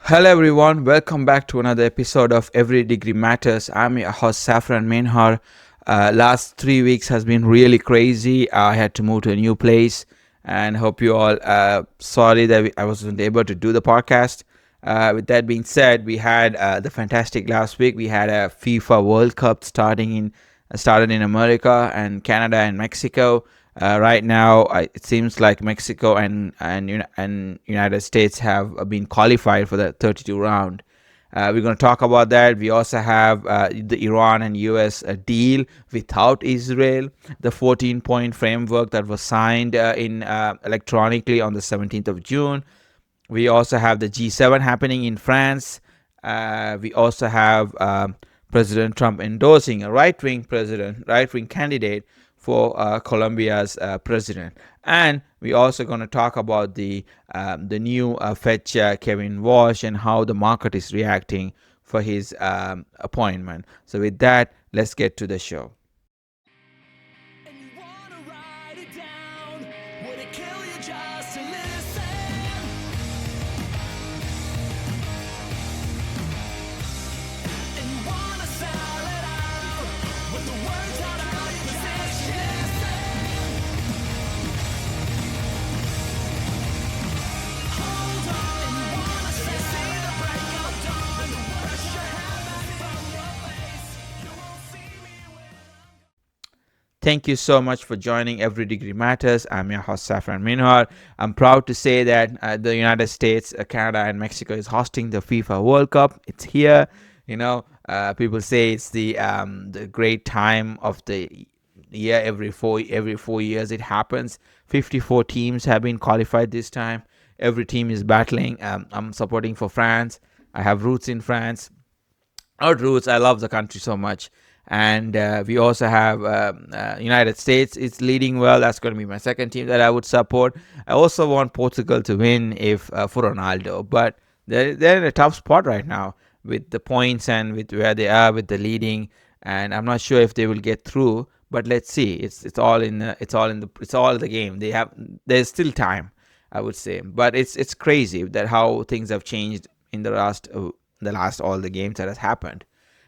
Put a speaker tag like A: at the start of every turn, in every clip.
A: Hello everyone, welcome back to another episode of Every Degree Matters. I'm your host Saffran Minhar. Last 3 weeks has been really crazy. I had to move to a new place, and hope you all sorry that I wasn't able to do the podcast. With that being said, we had the fantastic last week. We had a FIFA World Cup started in America and Canada and Mexico. Right now, it seems like Mexico and United States have been qualified for the 32 round. We're going to talk about that. We also have the Iran and US deal without Israel, the 14-point framework that was signed in electronically on the 17th of June. We also have the G7 happening in France. We also have President Trump endorsing a right wing candidate for Colombia's president. And we're also going to talk about the new Fed chair Kevin Walsh and how the market is reacting for his appointment. So with that, let's get to the show.
B: And you wanna write it down? Would it kill you just to listen? And you wanna sell it out with the words out of your position. Hold on, and you wanna see the break of dawn. The words you have from your face. You won't see me when
A: Thank you so much for joining Every Degree Matters. I'm your host, Saffran Minhar. I'm proud to say that the United States, Canada, and Mexico is hosting the FIFA World Cup. It's here. People say it's the great time of the year. Every four years it happens. 54 teams have been qualified this time. Every team is battling. I'm supporting for France. I have roots in France. Not roots. I love the country so much. And we also have United States. It's leading well. That's going to be my second team that I would support. I also want Portugal to win if for Ronaldo, but they're in a tough spot right now with the points and with where they are with the leading. And I'm not sure if they will get through. But let's see. It's all in the game. There's still time, I would say. But it's crazy that how things have changed in the last all the games that has happened.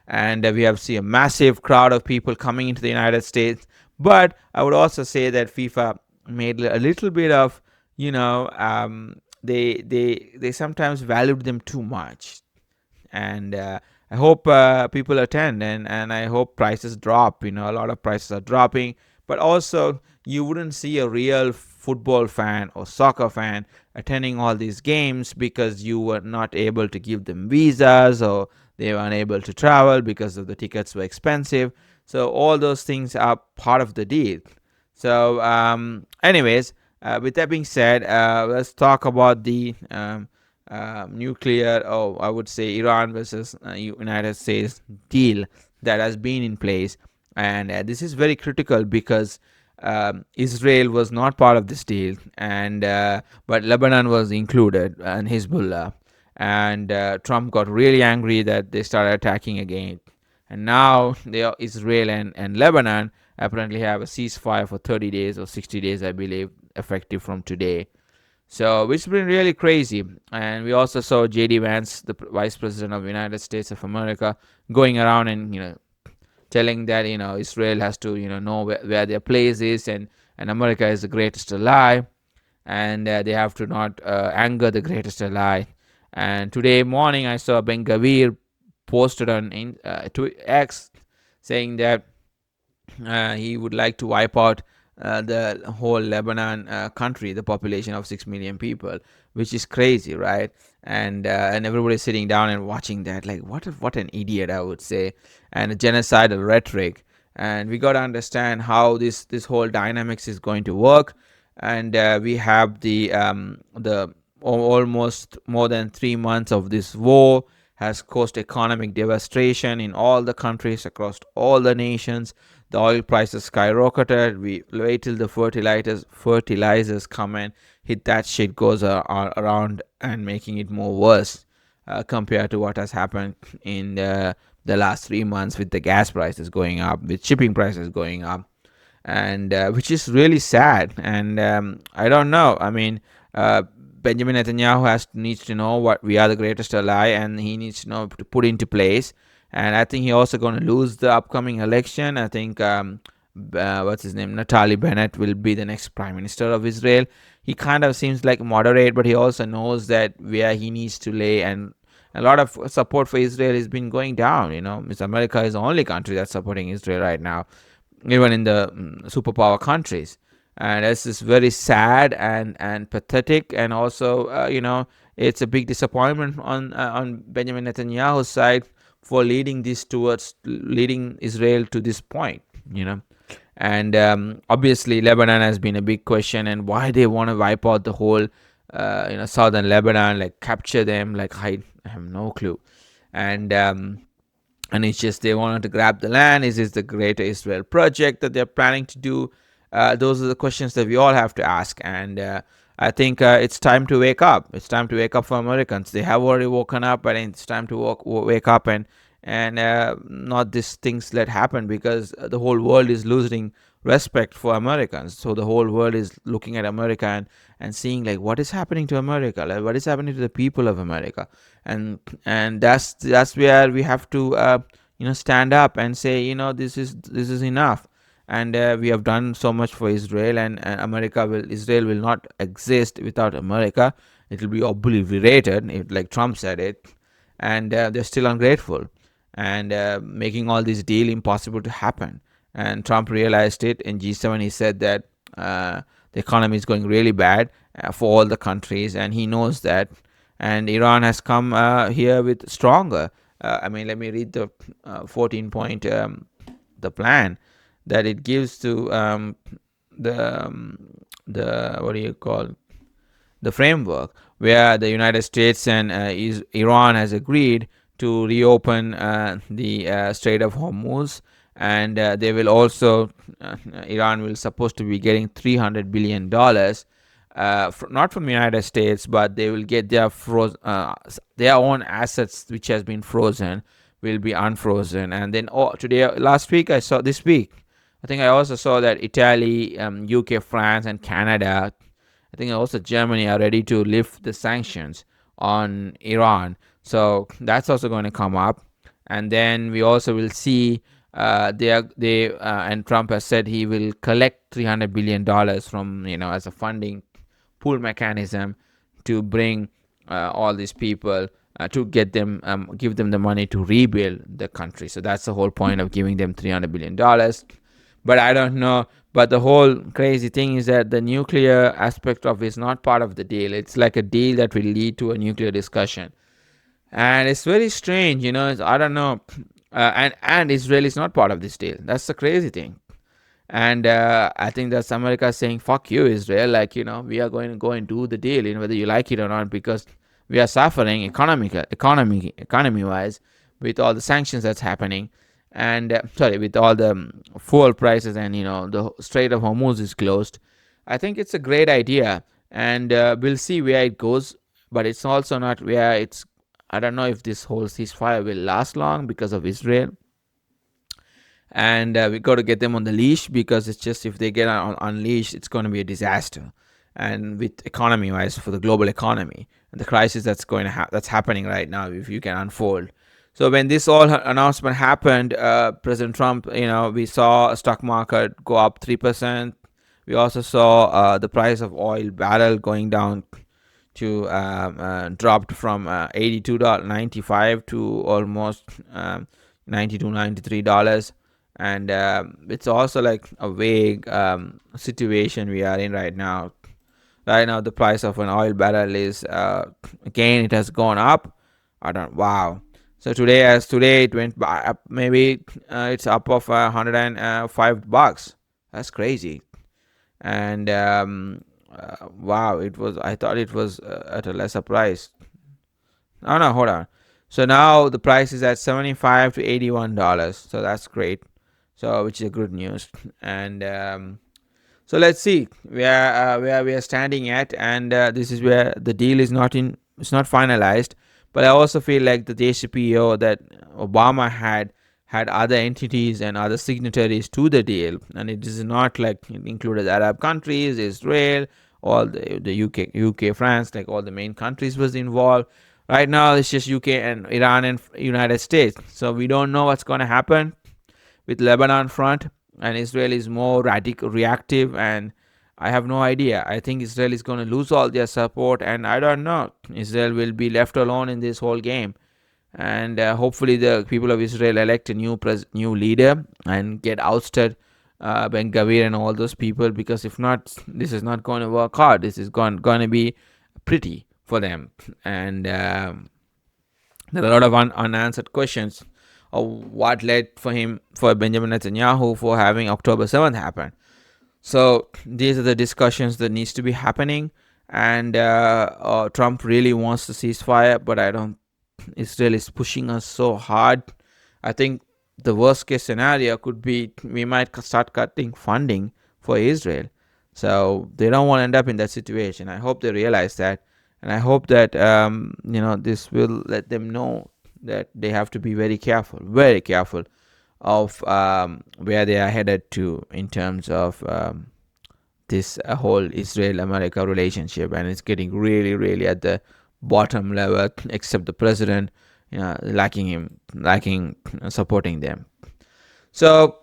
A: And we have seen a massive crowd of people coming into the United States. But I would also say that FIFA made a little bit of, they sometimes valued them too much. And I hope people attend, and I hope prices drop. A lot of prices are dropping, but also you wouldn't see a real football fan or soccer fan attending all these games because you were not able to give them visas, or they were unable to travel because of the tickets were expensive. So all those things are part of the deal. So anyways, with that being said, let's talk about the nuclear, or I would say Iran versus United States deal that has been in place. And this is very critical because Israel was not part of this deal, and but Lebanon was included, and Hezbollah. And Trump got really angry that they started attacking again. And now Israel and Lebanon apparently have a ceasefire for 30 days or 60 days, I believe, effective from today. So it's been really crazy. And we also saw J.D. Vance, the Vice President of the United States of America, going around and telling that Israel has to know where their place is, and America is the greatest ally, and they have to not anger the greatest ally. And today morning I saw Ben Gavir posted on to X saying that he would like to wipe out the whole Lebanon country, the population of 6 million people, which is crazy, right? And everybody's sitting down and watching that, like what an idiot, I would say, and a genocidal rhetoric. And we got to understand how this whole dynamics is going to work. And we have the almost more than 3 months of this war has caused economic devastation in all the countries across all the nations. The oil prices skyrocketed. We wait till the fertilizers come and hit that shit goes around and making it more worse compared to what has happened in the last 3 months, with the gas prices going up, with shipping prices going up, and which is really sad. And I don't know. I mean, Benjamin Netanyahu needs to know what we are the greatest ally, and he needs to know to put into place. And I think he also going to lose the upcoming election. I think what's his name, Naftali Bennett, will be the next prime minister of Israel. He kind of seems like moderate, but he also knows that where he needs to lay, and a lot of support for Israel has been going down. Miss America is the only country that's supporting Israel right now, even in the superpower countries. And this is very sad and pathetic, and also it's a big disappointment on Benjamin Netanyahu's side for leading Israel to this point. And obviously Lebanon has been a big question, and why they want to wipe out the whole southern Lebanon, like capture them, like I have no clue. And it's just they wanted to grab the land. Is this the Greater Israel project that they're planning to do? Those are the questions that we all have to ask. And I think it's time to wake up. It's time to wake up for Americans. They have already woken up, but it's time to wake up and not these things that happen, because the whole world is losing respect for Americans. So the whole world is looking at America and seeing like what is happening to America, like what is happening to the people of America, and that's where we have to stand up and say, this is enough. And we have done so much for Israel, and Israel will not exist without America. It will be obliterated, like Trump said it. And they're still ungrateful, and making all this deal impossible to happen. And Trump realized it in G7. He said that the economy is going really bad for all the countries, and he knows that. And Iran has come here with stronger. Let me read the 14-point the plan that it gives to the what do you call, the framework, where the United States and Iran has agreed to reopen the Strait of Hormuz, and they will also Iran will supposed to be getting $300 billion, not from the United States, but they will get their own assets which has been frozen will be unfrozen. And then this week I think I also saw that Italy, UK, France, and Canada, I think also Germany, are ready to lift the sanctions on Iran. So that's also going to come up. And then we also will see and Trump has said he will collect $300 billion from, as a funding pool mechanism to bring all these people to give them the money to rebuild the country. So that's the whole point of giving them $300 billion. But I don't know. But the whole crazy thing is that the nuclear aspect of it is not part of the deal. It's like a deal that will lead to a nuclear discussion. And it's very strange, I don't know. And Israel is not part of this deal. That's the crazy thing. And I think that's America saying, fuck you, Israel. Like, we are going to go and do the deal, whether you like it or not, because we are suffering economy-wise with all the sanctions that's happening. And with all the fuel prices, and the Strait of Hormuz is closed. I think it's a great idea, and we'll see where it goes. But it's also not where it's. I don't know if this whole ceasefire will last long because of Israel. And we got to get them on the leash, because it's just, if they get unleashed, it's going to be a disaster. And with economy-wise, for the global economy and the crisis that's happening right now, if you can unfold. So when this all announcement happened, President Trump, we saw a stock market go up 3%. We also saw the price of oil barrel going down to dropped from $82.95 to almost $92, $93. And it's also like a vague situation we are in right now. Right now, the price of an oil barrel is again, it has gone up. Wow. So today it went up. Maybe it's up of $105. That's crazy. And wow, I thought it was at a lesser price. Oh no, hold on. So now the price is at $75 to $81. So that's great. So which is good news. And so let's see where we are standing at. And this is where the deal is it's not finalized. But I also feel like the JCPOA that Obama had other entities and other signatories to the deal, and it is not like it included Arab countries, Israel, all the UK, France, like all the main countries was involved. Right now, it's just UK and Iran and United States. So we don't know what's going to happen with Lebanon front, and Israel is more radical, reactive, and I have no idea. I think Israel is going to lose all their support, and I don't know. Israel will be left alone in this whole game, and hopefully the people of Israel elect a new leader and get ousted Ben Gavir and all those people, because if not, this is not going to work hard. This is going to be pretty for them, and there are a lot of unanswered questions of what led for Benjamin Netanyahu for having October 7th happen. So these are the discussions that needs to be happening, and Trump really wants to ceasefire, but I don't. Israel is pushing us so hard. I think the worst case scenario could be we might start cutting funding for Israel. So they don't want to end up in that situation. I hope they realize that, and I hope that this will let them know that they have to be very careful of where they are headed to in terms of this whole Israel-America relationship, and it's getting really, really at the bottom level, except the president, lacking supporting them. So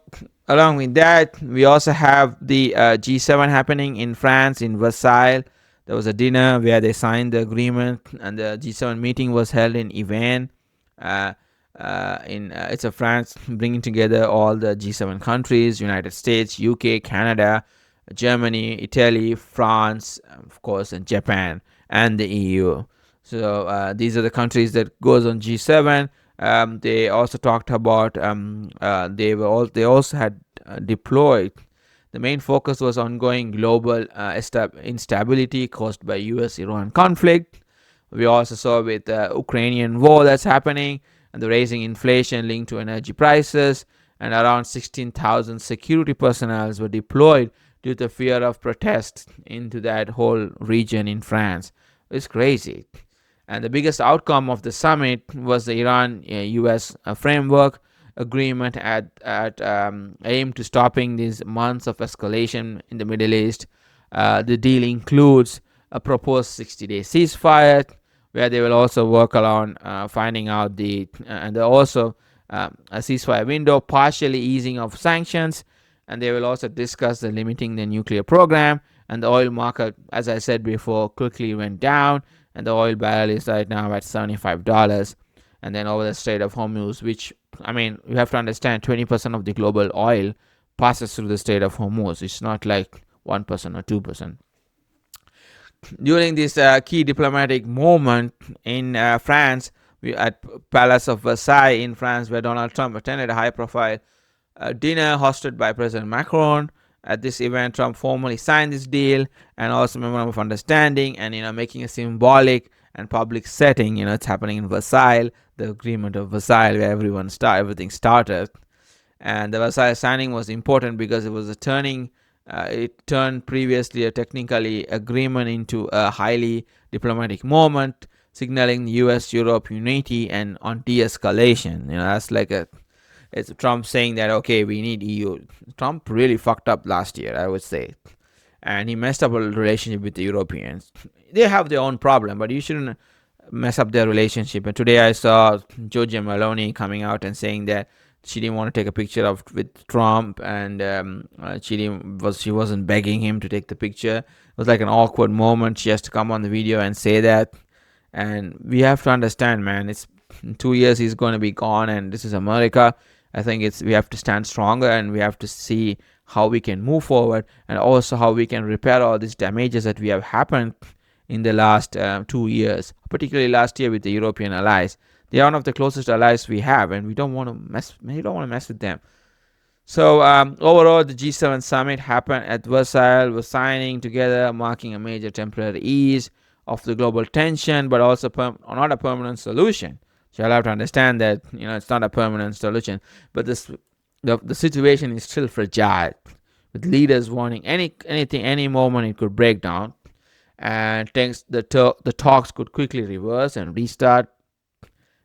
A: along with that, we also have the G7 happening in France, in Versailles. There was a dinner where they signed the agreement, and the G7 meeting was held in Yvain. It's a France, bringing together all the G7 countries: United States, UK, Canada, Germany, Italy, France, of course, and Japan, and the EU. So these are the countries that goes on G7. They also talked about they also had deployed. The main focus was ongoing global instability caused by U.S.-Iran conflict. We also saw with the Ukrainian war that's happening, and the rising inflation linked to energy prices, and around 16,000 security personnel were deployed due to fear of protest into that whole region in France. It's crazy. And the biggest outcome of the summit was the Iran-US framework agreement aimed to stopping these months of escalation in the Middle East. The deal includes a proposed 60-day ceasefire, where they will also work on finding out and also a ceasefire window, partially easing of sanctions, and they will also discuss the limiting the nuclear program. And the oil market, as I said before, quickly went down, and the oil barrel is right now at $75. And then over the Strait of Hormuz, which, I mean, you have to understand, 20% of the global oil passes through the Strait of Hormuz. It's not like 1% or 2%. During this key diplomatic moment in France, at Palace of Versailles in France, where Donald Trump attended a high-profile dinner hosted by President Macron. At this event, Trump formally signed this deal and also memorandum of understanding, and making a symbolic and public setting. It's happening in Versailles, the agreement of Versailles, where everything started. And the Versailles signing was important because it was it turned previously a technically agreement into a highly diplomatic moment, signaling U.S.-Europe unity and on de-escalation. That's like it's Trump saying that, okay, we need EU. Trump really fucked up last year, I would say. And he messed up a relationship with the Europeans. They have their own problem, but you shouldn't mess up their relationship. And today I saw Giorgia Meloni coming out and saying that she didn't want to take a picture with Trump, and she wasn't begging him to take the picture. It was like an awkward moment. She has to come on the video and say that. And we have to understand, man, it's in 2 years he's going to be gone, and this is America. I think we have to stand stronger, and we have to see how we can move forward, and also how we can repair all these damages that we have happened in the last 2 years, particularly last year with the European allies. They are one of the closest allies we have, and we don't want to mess with them. So overall, the G7 summit happened at Versailles, was signing together, marking a major temporary ease of the global tension, but also not a permanent solution. So you'll have to understand that it's not a permanent solution, but the situation is still fragile, with leaders warning any moment it could break down, and the talks could quickly reverse and restart.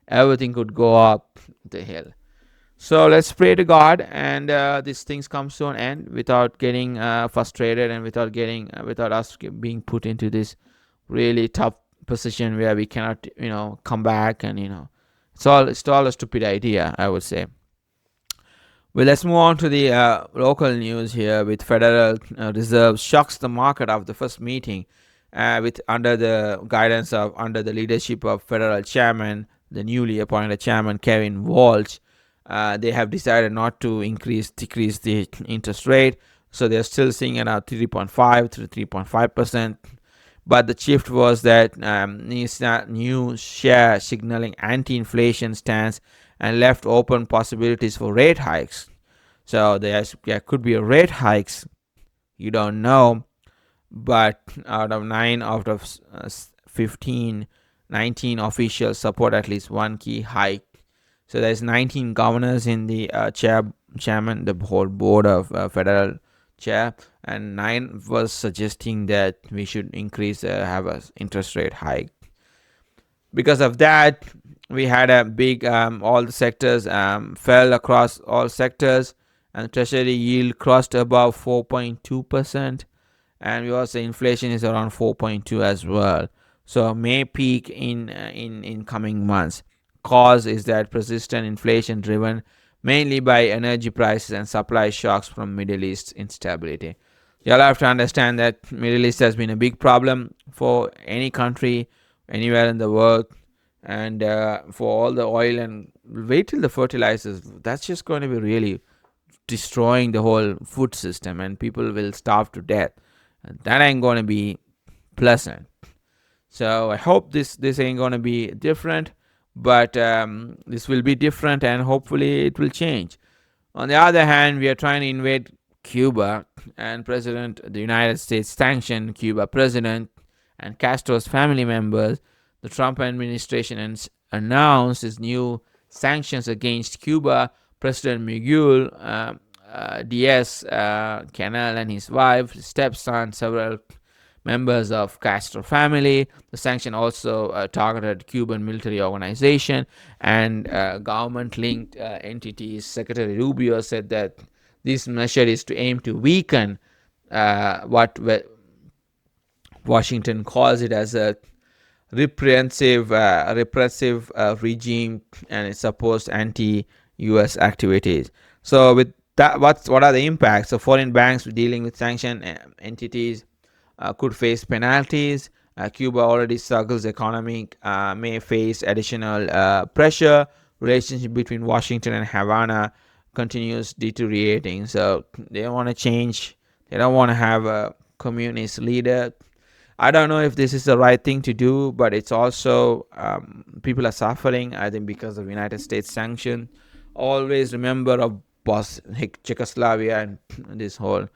A: Everything could go up the hill. So let's pray to God, and these things comes to an end without getting frustrated, and without us being put into this really tough position where we cannot, come back, and it's all a stupid idea, I would say. Well, let's move on to the local news here. With Federal Reserve shocks the market after the first meeting, with under the leadership of Federal Chairman, the newly appointed Chairman Kevin Walsh. They have decided not to decrease the interest rate, so they're still seeing around 3.5 to 3.5%. But the shift was that new share signaling anti-inflation stance and left open possibilities for rate hikes. So there could be a rate hikes. You don't know, but out of 15, 19 officials support at least one key hike. So there's 19 governors in the chairman, the whole board of federal chair, and 9 was suggesting that we should have a interest rate hike. Because of that, we had a big all the sectors fell across all sectors, and treasury yield crossed above 4.2%, and we also inflation is around 4.2 as well. So may peak in coming months. Cause is that persistent inflation driven mainly by energy prices and supply shocks from Middle East instability. You'll have to understand that Middle East has been a big problem for any country anywhere in the world, and for all the oil, and wait till the fertilizers. That's just going to be really destroying the whole food system, and people will starve to death. And that ain't going to be pleasant. So I hope this ain't going to be different, but this will be different, and hopefully it will change. On the other hand, we are trying to invade Cuba, and the United States sanctioned Cuba president and Castro's family members. The Trump administration announced its new sanctions against Cuba. President Miguel Diaz-Canel and his wife, stepson, several members of Castro family. The sanction also targeted Cuban military organization and government-linked entities. Secretary Rubio said that this measure is to aim to weaken what Washington calls it as a repressive regime, and its supposed anti-U.S. activities. So with that, what are the impacts? So foreign banks dealing with sanctioned entities could face penalties. Cuba already struggles economic, may face additional pressure. Relationship between Washington and Havana continues deteriorating. So they don't want to change. They don't want to have a communist leader. I don't know if this is the right thing to do, but it's also people are suffering, I think, because of United States sanction. Always remember of Czechoslovakia and this whole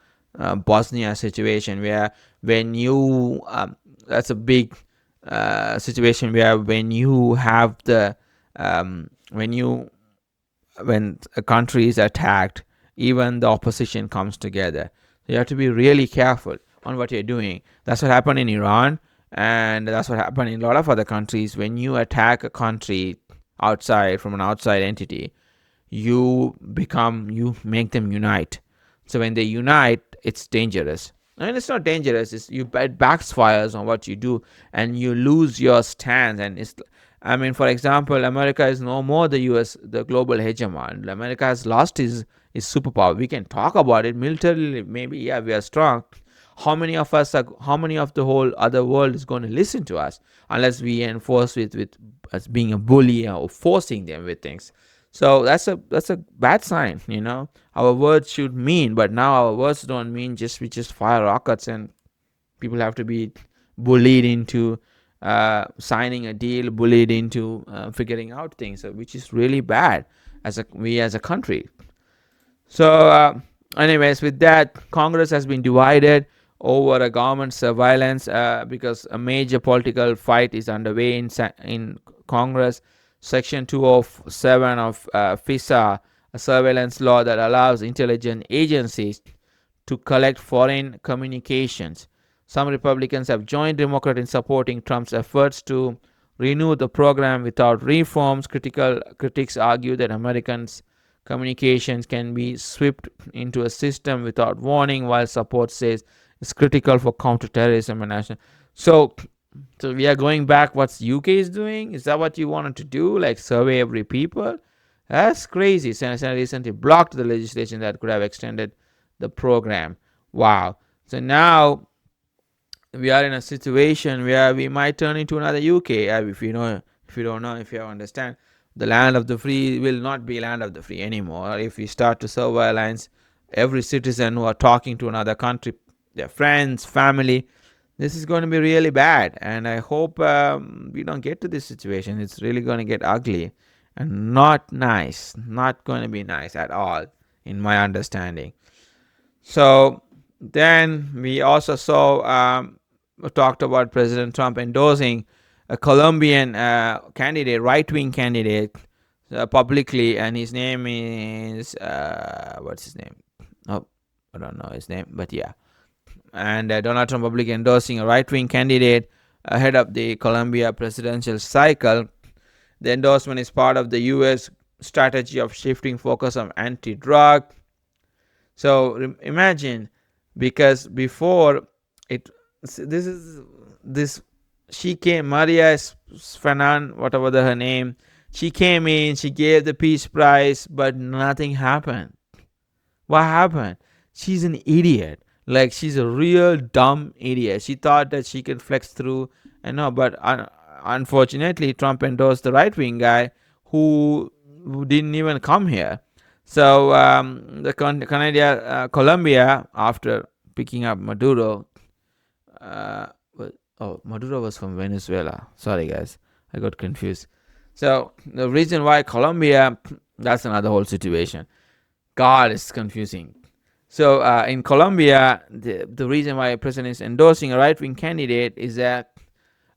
A: Bosnia situation, where when you that's a big situation where when you have the when a country is attacked, even the opposition comes together. So you have to be really careful on what you're doing. That's what happened in Iran, and that's what happened in a lot of other countries. When you attack a country from an outside entity, you make them unite. So when they unite, it's dangerous. I mean, it's not dangerous. It backfires on what you do, and you lose your stance. And for example, America is no more the U.S., the global hegemon. America has lost his superpower. We can talk about it militarily. Maybe, yeah, we are strong. How many of the whole other world is going to listen to us unless we enforce with as being a bully or forcing them with things? So that's a bad sign. Our words should mean, but now our words don't mean. We just fire rockets, and people have to be bullied into signing a deal, bullied into figuring out things, which is really bad as a country. So, anyways, with that, Congress has been divided over a government surveillance because a major political fight is underway in Congress. Section 207 of FISA, a surveillance law that allows intelligence agencies to collect foreign communications. Some Republicans have joined Democrats in supporting Trump's efforts to renew the program without reforms. Critics argue that Americans communications can be swept into a system without warning, while support says it's critical for counterterrorism and national. So, so we are going back. What's UK is doing? Is that what you wanted to do? Like survey every people? That's crazy. Senate recently blocked the legislation that could have extended the program. Wow. So now we are in a situation where we might turn into another UK. If you know, if you don't know, if you understand, the land of the free will not be land of the free anymore. If we start to surveillance every citizen who are talking to another country, their friends, family, this is going to be really bad. And I hope we don't get to this situation. It's really going to get ugly and not nice. Not going to be nice at all, in my understanding. So then we also saw talked about President Trump endorsing a Colombian candidate, right-wing candidate, publicly, and his name is what's his name? Oh, I don't know his name, but yeah. And Donald Trump publicly endorsing a right-wing candidate ahead of the Colombia presidential cycle. The endorsement is part of the U.S. strategy of shifting focus on anti-drug. So imagine, because before it, this she came, Maria Fanan, whatever her name, she came in, she gave the peace prize, but nothing happened. What happened? She's an idiot. Like, she's a real dumb idiot. She thought that she could flex through, and no, but unfortunately, Trump endorsed the right wing guy who didn't even come here. So the Colombia, after picking up Maduro, Maduro was from Venezuela. Sorry, guys, I got confused. So the reason why Colombia, that's another whole situation. God, it's confusing. So in Colombia, the reason why a president is endorsing a right-wing candidate is that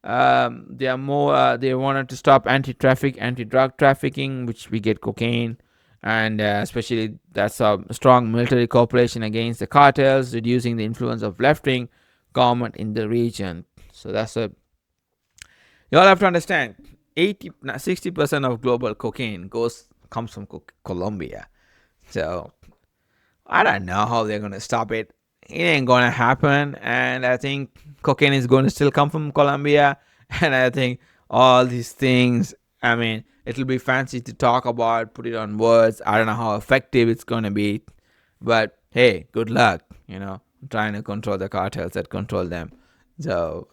A: they are more. They wanted to stop anti-drug trafficking, which we get cocaine, and especially that's a strong military cooperation against the cartels, reducing the influence of left-wing government in the region. So that's a. You all have to understand. 60% of global cocaine comes from Colombia. So I don't know how they're gonna stop it. It ain't gonna happen, and I think cocaine is going to still come from Colombia. And I think all these things, I mean, it'll be fancy to talk about, put it on words. I don't know how effective it's gonna be, but hey, good luck. Trying to control the cartels that control them. So,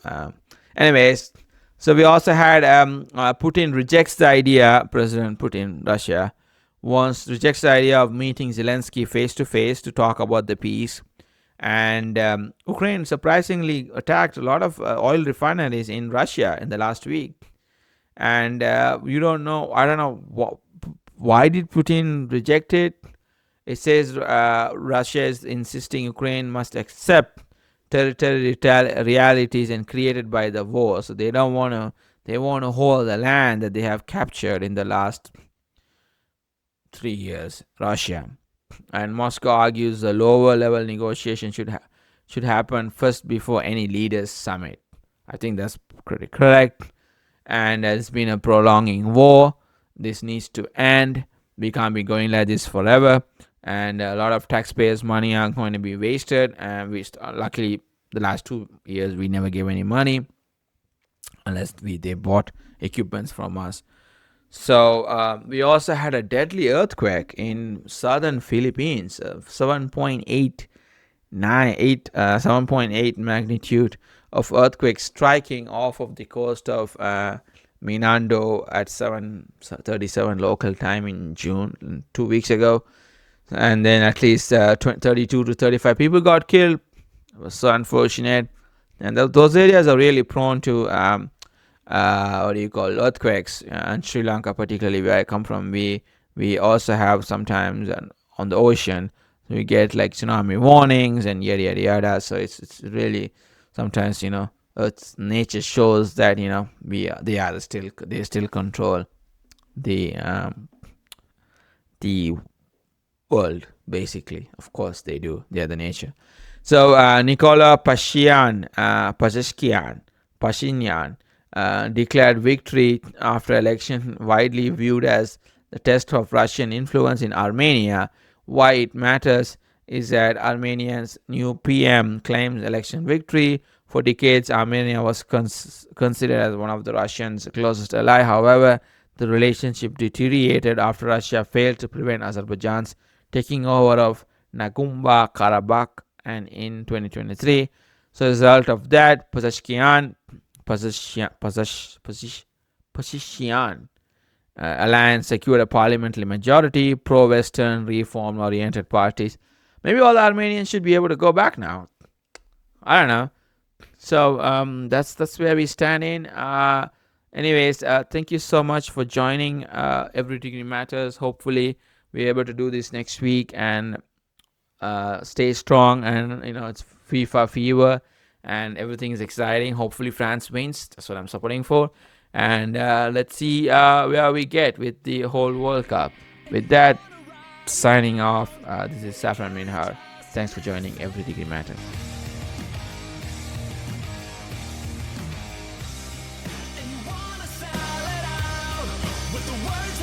A: anyways, so we also had Putin rejects the idea. President Putin, Russia, rejects the idea of meeting Zelensky face to face to talk about the peace. And Ukraine surprisingly attacked a lot of oil refineries in Russia in the last week. And you don't know, I don't know why did Putin reject it. It says Russia is insisting Ukraine must accept territory realities and created by the war. So they don't want to. They want to hold the land that they have captured in the last 3 years. Russia and Moscow argues the lower level negotiation should happen first before any leaders summit. I think that's pretty correct. And it's been a prolonging war. This needs to end. We can't be going like this forever. And a lot of taxpayers' money are going to be wasted. And luckily, the last 2 years we never gave any money unless they bought equipments from us. So we also had a deadly earthquake in southern Philippines, 7.8 magnitude of earthquake striking off of the coast of Minando at 7:37 local time in June, 2 weeks ago. And then at least 32 to 35 people got killed. It was so unfortunate. And those areas are really prone to earthquakes. And Sri Lanka, particularly where I come from, we also have sometimes on the ocean, we get like tsunami warnings and yada yada yada. So it's really sometimes Earth's nature shows that they still control the world, basically. Of course they do. They are the nature. So Nicola Pashinyan declared victory after election widely viewed as the test of Russian influence in Armenia. Why it matters is that Armenia's new PM claims election victory. For decades, Armenia was considered as one of the Russians' closest ally. However, the relationship deteriorated after Russia failed to prevent Azerbaijan's taking over of Nagorno-Karabakh and in 2023. So, as a result of that, Pashinyan alliance secured a parliamentary majority, pro-Western, reform-oriented parties. Maybe all the Armenians should be able to go back now. I don't know. So that's where we stand in. Anyways, thank you so much for joining Every Degree Matters. Hopefully, we're able to do this next week and stay strong. And it's FIFA fever, and everything is exciting. Hopefully, France wins. That's what I'm supporting for. And let's see where we get with the whole World Cup. With that, signing off. This is Saffran Minhar. Thanks for joining Every Degree Matters.
B: And you wanna sell it out with the words